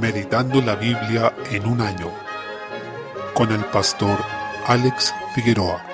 Meditando la Biblia en un año, con el pastor Alex Figueroa.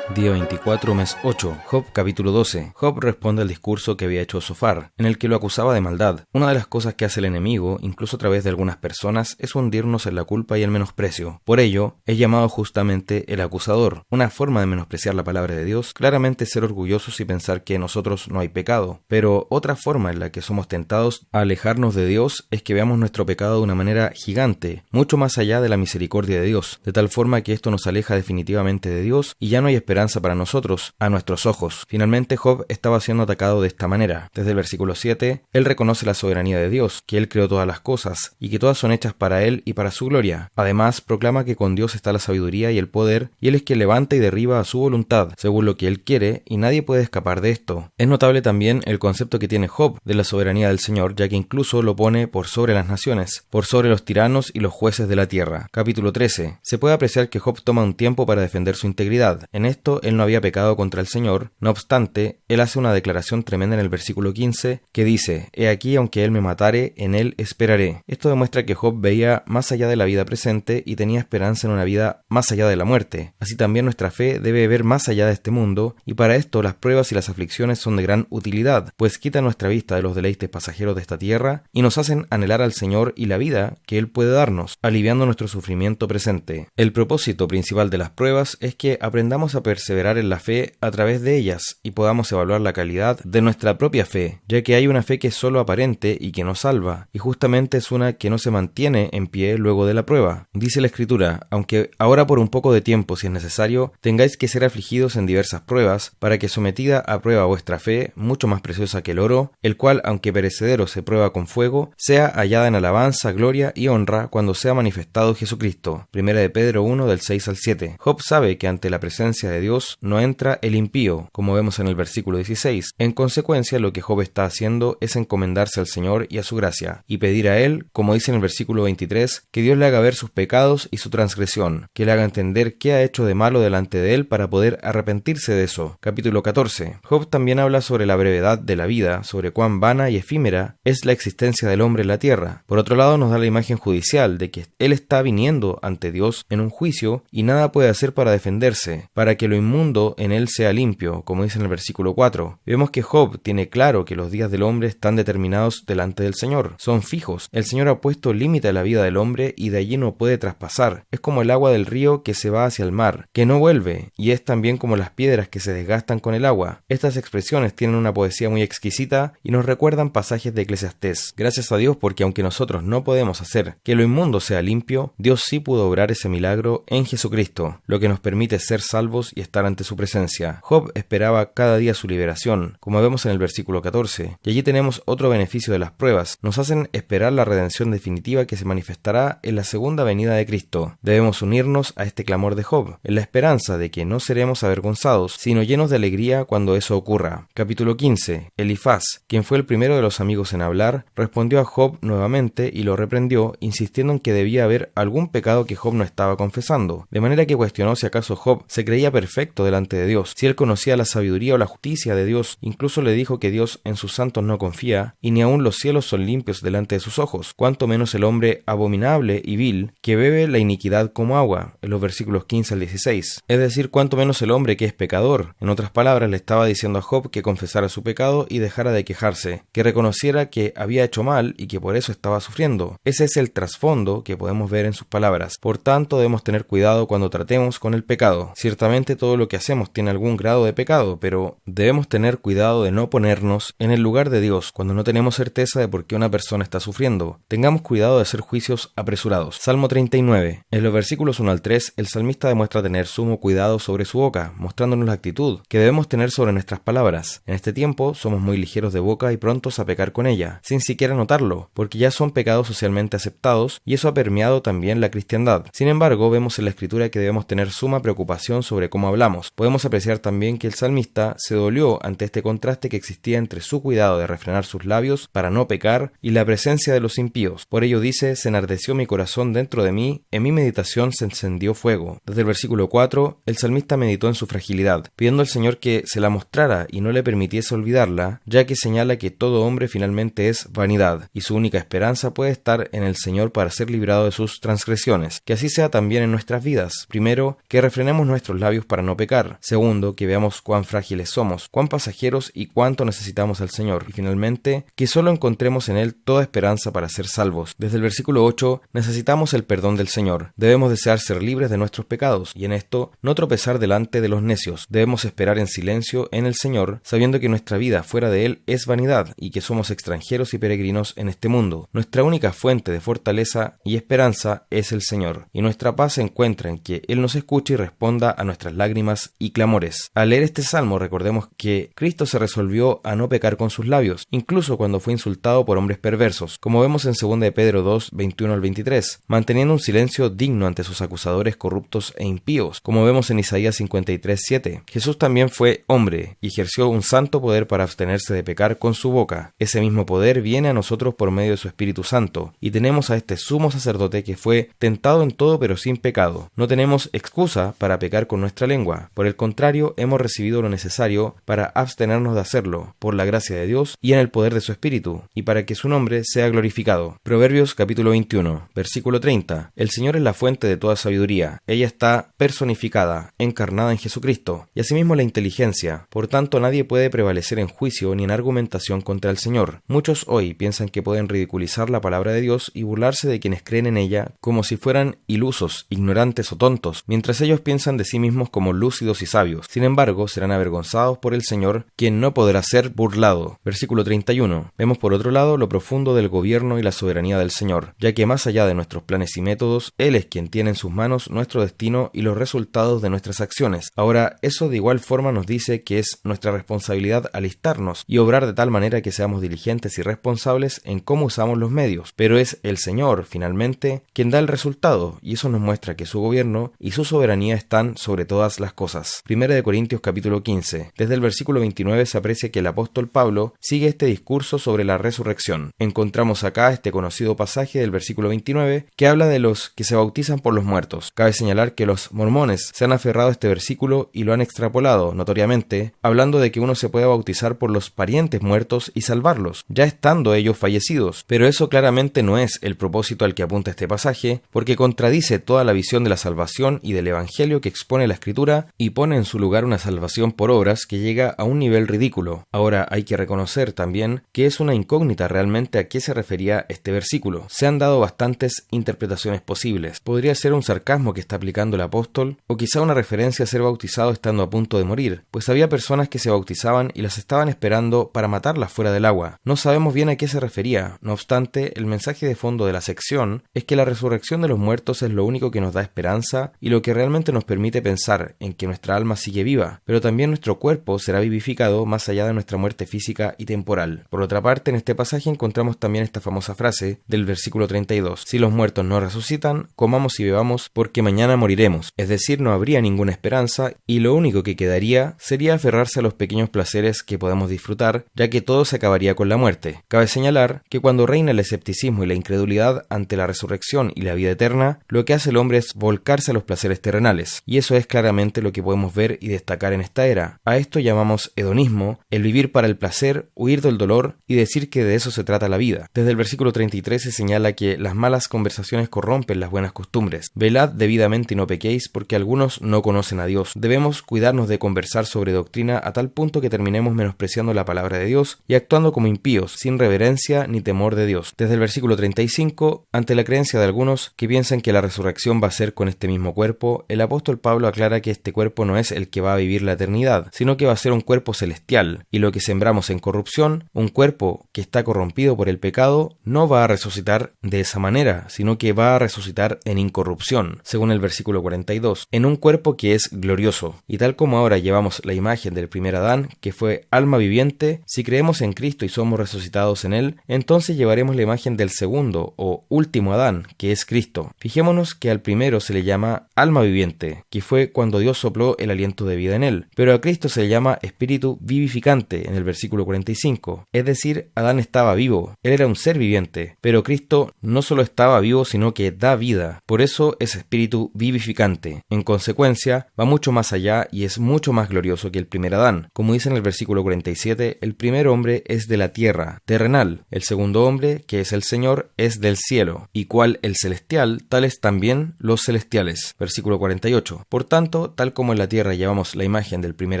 Día 24, mes 8, Job capítulo 12. Job responde al discurso que había hecho Zofar, en el que lo acusaba de maldad. Una de las cosas que hace el enemigo, incluso a través de algunas personas, es hundirnos en la culpa y el menosprecio. Por ello, es llamado justamente el acusador. Una forma de menospreciar la palabra de Dios, claramente ser orgullosos y pensar que en nosotros no hay pecado. Pero otra forma en la que somos tentados a alejarnos de Dios es que veamos nuestro pecado de una manera gigante, mucho más allá de la misericordia de Dios, de tal forma que esto nos aleja definitivamente de Dios y ya no hay esperanza para nosotros, a nuestros ojos. Finalmente, Job estaba siendo atacado de esta manera. Desde el versículo 7, él reconoce la soberanía de Dios, que él creó todas las cosas, y que todas son hechas para él y para su gloria. Además, proclama que con Dios está la sabiduría y el poder, y él es quien levanta y derriba a su voluntad, según lo que él quiere, y nadie puede escapar de esto. Es notable también el concepto que tiene Job de la soberanía del Señor, ya que incluso lo pone por sobre las naciones, por sobre los tiranos y los jueces de la tierra. Capítulo 13. Se puede apreciar que Job toma un tiempo para defender su integridad. En esto, él no había pecado contra el Señor. No obstante, él hace una declaración tremenda en el versículo 15 que dice: «He aquí, aunque él me matare, en él esperaré». Esto demuestra que Job veía más allá de la vida presente y tenía esperanza en una vida más allá de la muerte. Así también nuestra fe debe ver más allá de este mundo, y para esto las pruebas y las aflicciones son de gran utilidad, pues quitan nuestra vista de los deleites pasajeros de esta tierra y nos hacen anhelar al Señor y la vida que Él puede darnos, aliviando nuestro sufrimiento presente. El propósito principal de las pruebas es que aprendamos a perseverar en la fe a través de ellas y podamos evaluar la calidad de nuestra propia fe, ya que hay una fe que es solo aparente y que no salva, y justamente es una que no se mantiene en pie luego de la prueba. Dice la Escritura: «Aunque ahora por un poco de tiempo, si es necesario, tengáis que ser afligidos en diversas pruebas, para que sometida a prueba vuestra fe, mucho más preciosa que el oro, el cual, aunque perecedero se prueba con fuego, sea hallada en alabanza, gloria y honra cuando sea manifestado Jesucristo». Primera de Pedro 1, del 6 al 7. Job sabe que ante la presencia de Dios no entra el impío, como vemos en el versículo 16. En consecuencia, lo que Job está haciendo es encomendarse al Señor y a su gracia, y pedir a Él, como dice en el versículo 23, que Dios le haga ver sus pecados y su transgresión, que le haga entender qué ha hecho de malo delante de Él para poder arrepentirse de eso. Capítulo 14. Job también habla sobre la brevedad de la vida, sobre cuán vana y efímera es la existencia del hombre en la tierra. Por otro lado, nos da la imagen judicial de que Él está viniendo ante Dios en un juicio y nada puede hacer para defenderse, para que lo inmundo en él sea limpio, como dice en el versículo 4. Vemos que Job tiene claro que los días del hombre están determinados delante del Señor, son fijos. El Señor ha puesto límite a la vida del hombre y de allí no puede traspasar. Es como el agua del río que se va hacia el mar, que no vuelve, y es también como las piedras que se desgastan con el agua. Estas expresiones tienen una poesía muy exquisita y nos recuerdan pasajes de Eclesiastés. Gracias a Dios, porque aunque nosotros no podemos hacer que lo inmundo sea limpio, Dios sí pudo obrar ese milagro en Jesucristo, lo que nos permite ser salvos y estar ante su presencia. Job esperaba cada día su liberación, como vemos en el versículo 14, y allí tenemos otro beneficio de las pruebas. Nos hacen esperar la redención definitiva que se manifestará en la segunda venida de Cristo. Debemos unirnos a este clamor de Job, en la esperanza de que no seremos avergonzados, sino llenos de alegría cuando eso ocurra. Capítulo 15. Elifaz, quien fue el primero de los amigos en hablar, respondió a Job nuevamente y lo reprendió, insistiendo en que debía haber algún pecado que Job no estaba confesando, de manera que cuestionó si acaso Job se creía perfecto delante de Dios, si él conocía la sabiduría o la justicia de Dios. Incluso le dijo que Dios en sus santos no confía, y ni aun los cielos son limpios delante de sus ojos, cuanto menos el hombre abominable y vil, que bebe la iniquidad como agua, en los versículos 15 al 16. Es decir, cuanto menos el hombre que es pecador. En otras palabras, le estaba diciendo a Job que confesara su pecado y dejara de quejarse, que reconociera que había hecho mal y que por eso estaba sufriendo. Ese es el trasfondo que podemos ver en sus palabras. Por tanto, debemos tener cuidado cuando tratemos con el pecado. Ciertamente todo lo que hacemos tiene algún grado de pecado, pero debemos tener cuidado de no ponernos en el lugar de Dios cuando no tenemos certeza de por qué una persona está sufriendo. Tengamos cuidado de hacer juicios apresurados. Salmo 39. En los versículos 1 al 3, el salmista demuestra tener sumo cuidado sobre su boca, mostrándonos la actitud que debemos tener sobre nuestras palabras. En este tiempo somos muy ligeros de boca y prontos a pecar con ella, sin siquiera notarlo, porque ya son pecados socialmente aceptados y eso ha permeado también la cristiandad. Sin embargo, vemos en la Escritura que debemos tener suma preocupación sobre cómo como hablamos. Podemos apreciar también que el salmista se dolió ante este contraste que existía entre su cuidado de refrenar sus labios para no pecar y la presencia de los impíos. Por ello dice: se enardeció mi corazón dentro de mí, en mi meditación se encendió fuego. Desde el versículo 4, el salmista meditó en su fragilidad, pidiendo al Señor que se la mostrara y no le permitiese olvidarla, ya que señala que todo hombre finalmente es vanidad, y su única esperanza puede estar en el Señor para ser librado de sus transgresiones. Que así sea también en nuestras vidas. Primero, que refrenemos nuestros labios para no pecar. Segundo, que veamos cuán frágiles somos, cuán pasajeros y cuánto necesitamos al Señor. Y finalmente, que solo encontremos en Él toda esperanza para ser salvos. Desde el versículo 8, necesitamos el perdón del Señor. Debemos desear ser libres de nuestros pecados, y en esto no tropezar delante de los necios. Debemos esperar en silencio en el Señor, sabiendo que nuestra vida fuera de Él es vanidad, y que somos extranjeros y peregrinos en este mundo. Nuestra única fuente de fortaleza y esperanza es el Señor, y nuestra paz se encuentra en que Él nos escuche y responda a nuestras lágrimas y clamores. Al leer este salmo, recordemos que Cristo se resolvió a no pecar con sus labios, incluso cuando fue insultado por hombres perversos, como vemos en 2 de Pedro 2, 21 al 23, manteniendo un silencio digno ante sus acusadores corruptos e impíos, como vemos en Isaías 53, 7. Jesús también fue hombre y ejerció un santo poder para abstenerse de pecar con su boca. Ese mismo poder viene a nosotros por medio de su Espíritu Santo, y tenemos a este sumo sacerdote que fue tentado en todo pero sin pecado. No tenemos excusa para pecar con nuestra lengua. Por el contrario, hemos recibido lo necesario para abstenernos de hacerlo, por la gracia de Dios y en el poder de su Espíritu, y para que su nombre sea glorificado. Proverbios capítulo 21, versículo 30. El Señor es la fuente de toda sabiduría. Ella está personificada, encarnada en Jesucristo, y asimismo la inteligencia. Por tanto, nadie puede prevalecer en juicio ni en argumentación contra el Señor. Muchos hoy piensan que pueden ridiculizar la palabra de Dios y burlarse de quienes creen en ella como si fueran ilusos, ignorantes o tontos, mientras ellos piensan de sí mismos como lúcidos y sabios. Sin embargo, serán avergonzados por el Señor, quien no podrá ser burlado. Versículo 31. Vemos por otro lado lo profundo del gobierno y la soberanía del Señor, ya que más allá de nuestros planes y métodos, Él es quien tiene en sus manos nuestro destino y los resultados de nuestras acciones. Ahora, eso de igual forma nos dice que es nuestra responsabilidad alistarnos y obrar de tal manera que seamos diligentes y responsables en cómo usamos los medios, pero es el Señor, finalmente, quien da el resultado, y eso nos muestra que su gobierno y su soberanía están sobre todas las cosas. 1 de Corintios capítulo 15. Desde el versículo 29 se aprecia que el apóstol Pablo sigue este discurso sobre la resurrección. Encontramos acá este conocido pasaje del versículo 29 que habla de los que se bautizan por los muertos. Cabe señalar que los mormones se han aferrado a este versículo y lo han extrapolado notoriamente, hablando de que uno se puede bautizar por los parientes muertos y salvarlos, ya estando ellos fallecidos. Pero eso claramente no es el propósito al que apunta este pasaje, porque contradice toda la visión de la salvación y del evangelio que expone la Escritura y pone en su lugar una salvación por obras que llega a un nivel ridículo. Ahora hay que reconocer también que es una incógnita realmente a qué se refería este versículo. Se han dado bastantes interpretaciones posibles. Podría ser un sarcasmo que está aplicando el apóstol, o quizá una referencia a ser bautizado estando a punto de morir, pues había personas que se bautizaban y las estaban esperando para matarlas fuera del agua. No sabemos bien a qué se refería. No obstante, el mensaje de fondo de la sección es que la resurrección de los muertos es lo único que nos da esperanza y lo que realmente nos permite pensar en que nuestra alma sigue viva, pero también nuestro cuerpo será vivificado más allá de nuestra muerte física y temporal. Por otra parte, en este pasaje encontramos también esta famosa frase del versículo 32: si los muertos no resucitan, comamos y bebamos, porque mañana moriremos. Es decir, no habría ninguna esperanza y lo único que quedaría sería aferrarse a los pequeños placeres que podemos disfrutar, ya que todo se acabaría con la muerte. Cabe señalar que cuando reina el escepticismo y la incredulidad ante la resurrección y la vida eterna, lo que hace el hombre es volcarse a los placeres terrenales, y eso es claramente lo que podemos ver y destacar en esta era. A esto llamamos hedonismo, el vivir para el placer, huir del dolor y decir que de eso se trata la vida. Desde el versículo 33 se señala que las malas conversaciones corrompen las buenas costumbres. Velad debidamente y no pequéis, porque algunos no conocen a Dios. Debemos cuidarnos de conversar sobre doctrina a tal punto que terminemos menospreciando la palabra de Dios y actuando como impíos, sin reverencia ni temor de Dios. Desde el versículo 35, ante la creencia de algunos que piensan que la resurrección va a ser con este mismo cuerpo, el apóstol Pablo aclara que este cuerpo no es el que va a vivir la eternidad, sino que va a ser un cuerpo celestial, y lo que sembramos en corrupción, un cuerpo que está corrompido por el pecado, no va a resucitar de esa manera, sino que va a resucitar en incorrupción, según el versículo 42, en un cuerpo que es glorioso. Y tal como ahora llevamos la imagen del primer Adán, que fue alma viviente, si creemos en Cristo y somos resucitados en Él, entonces llevaremos la imagen del segundo o último Adán, que es Cristo. Fijémonos que al primero se le llama alma viviente, que fue cuando cuando Dios sopló el aliento de vida en él. Pero a Cristo se le llama espíritu vivificante en el versículo 45. Es decir, Adán estaba vivo, él era un ser viviente, pero Cristo no solo estaba vivo, sino que da vida. Por eso es espíritu vivificante. En consecuencia, va mucho más allá y es mucho más glorioso que el primer Adán. Como dice en el versículo 47, el primer hombre es de la tierra, terrenal. El segundo hombre, que es el Señor, es del cielo. Y cual el celestial, tales también los celestiales. Versículo 48. Por tanto, tal como en la tierra llevamos la imagen del primer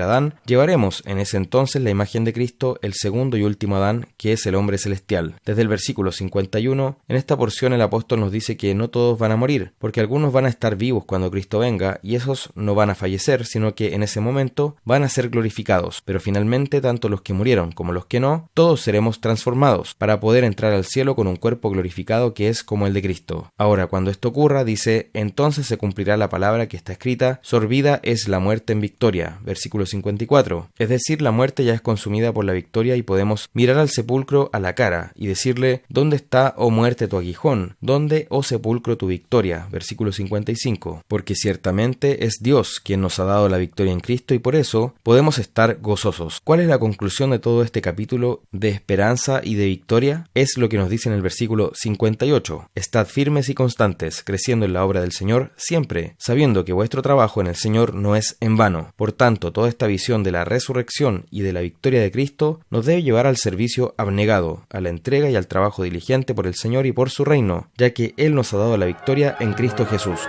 Adán, llevaremos en ese entonces la imagen de Cristo, el segundo y último Adán, que es el hombre celestial. Desde el versículo 51, en esta porción el apóstol nos dice que no todos van a morir, porque algunos van a estar vivos cuando Cristo venga, y esos no van a fallecer, sino que en ese momento van a ser glorificados. Pero finalmente, tanto los que murieron como los que no, todos seremos transformados, para poder entrar al cielo con un cuerpo glorificado que es como el de Cristo. Ahora, cuando esto ocurra, dice, entonces se cumplirá la palabra que está escrita, sorbida es la muerte en victoria. Versículo 54. Es decir, la muerte ya es consumida por la victoria y podemos mirar al sepulcro a la cara y decirle, ¿dónde está, oh muerte, tu aguijón? ¿Dónde, oh sepulcro, tu victoria? Versículo 55. Porque ciertamente es Dios quien nos ha dado la victoria en Cristo y por eso podemos estar gozosos. ¿Cuál es la conclusión de todo este capítulo de esperanza y de victoria? Es lo que nos dice en el versículo 58. Estad firmes y constantes, creciendo en la obra del Señor siempre, sabiendo que vuestro trabajo en el Señor no es en vano. Por tanto, toda esta visión de la resurrección y de la victoria de Cristo nos debe llevar al servicio abnegado, a la entrega y al trabajo diligente por el Señor y por su reino, ya que Él nos ha dado la victoria en Cristo Jesús.